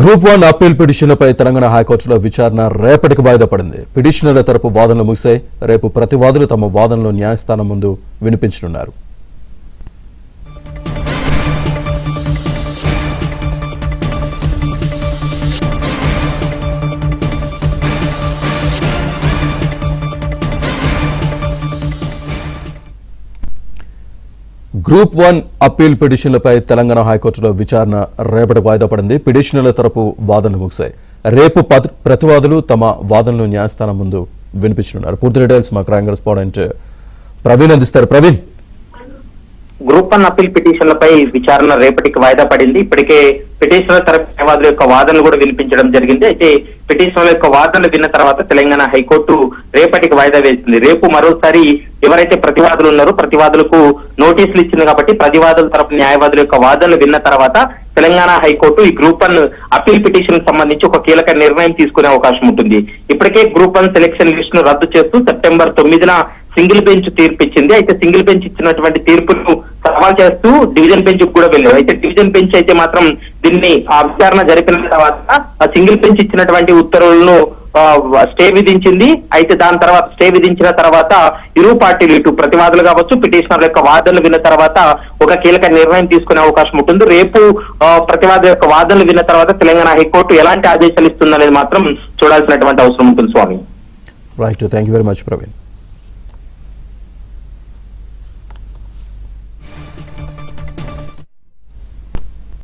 Group 1 appeal పిటిషన్లపై Telangana హైకోర్టులో విచారణ రేపటికి వాయిదా పడింది. పిటిషనర్ల తరపు వాదనలు ముగిశాయి. రేపు ప్రతివాదులు తమ వాదనలు న్యాయస్థానం ముందు వినిపించనున్నారు. గ్రూప్ 1 అప్పీల్ పిటిషన్లపై తెలంగాణ హైకోర్టులో విచారణ రేపటి వాయిదా పడింది. పిటిషనర్ల తరపు వాదనలు ముగిశాయి. రేపు ప్రతివాదులు తమ వాదనలు న్యాయస్థానం ముందు వినిపించనున్నారు. పూర్తి డీటెయిల్స్ మా క్రైమ్ కరెస్పాండెంట్ ప్రవీణ్ అందిస్తారు. ప్రవీణ్, గ్రూప్ 1 అప్పీల్ పిటిషన్లపై విచారణ రేపటికి వాయిదా పడింది. ఇప్పటికే పిటిషనర్ తరపు న్యాయవాదుల యొక్క వాదనలు కూడా వినిపించడం జరిగింది. అయితే పిటిషనర్ల యొక్క వాదనలు విన్న తర్వాత తెలంగాణ హైకోర్టు రేపటికి వాయిదా వేసింది. రేపు మరోసారి ఎవరైతే ప్రతివాదులు ఉన్నారో ప్రతివాదులకు నోటీసులు ఇచ్చింది కాబట్టి ప్రతివాదుల తరపు న్యాయవాదుల యొక్క వాదనలు విన్న తర్వాత తెలంగాణ హైకోర్టు ఈ గ్రూప్ 1 అప్పీల్ పిటిషన్ సంబంధించి ఒక కీలక నిర్ణయం తీసుకునే అవకాశం ఉంటుంది. ఇప్పటికే గ్రూప్ 1 సెలక్షన్ లిస్ట్ ను రద్దు చేస్తూ సెప్టెంబర్ 9న సింగిల్ బెంచ్ తీర్పు ఇచ్చింది. అయితే సింగిల్ బెంచ్ ఇచ్చినటువంటి తీర్పును సవాల్ చేస్తూ డివిజన్ బెంచ్ కూడా వెళ్ళారు. అయితే డివిజన్ బెంచ్ అయితే మాత్రం దీన్ని విచారణ జరిపిన తర్వాత సింగిల్ బెంచ్ ఇచ్చినటువంటి ఉత్తర్వులను స్టే విధించింది. అయితే దాని తర్వాత స్టే విధించిన తర్వాత ఇరు పార్టీలు ఇటు ప్రతివాదులు కావచ్చు పిటిషనర్ల యొక్క వాదనలు విన్న తర్వాత ఒక కీలక నిర్ణయం తీసుకునే అవకాశం ఉంటుంది. రేపు ప్రతివాదుల యొక్క వాదనలు విన్న తర్వాత తెలంగాణ హైకోర్టు ఎలాంటి ఆదేశాలు ఇస్తుందనేది మాత్రం చూడాల్సినటువంటి అవసరం ఉంటుంది. Swami, right, thank you very much Praveen.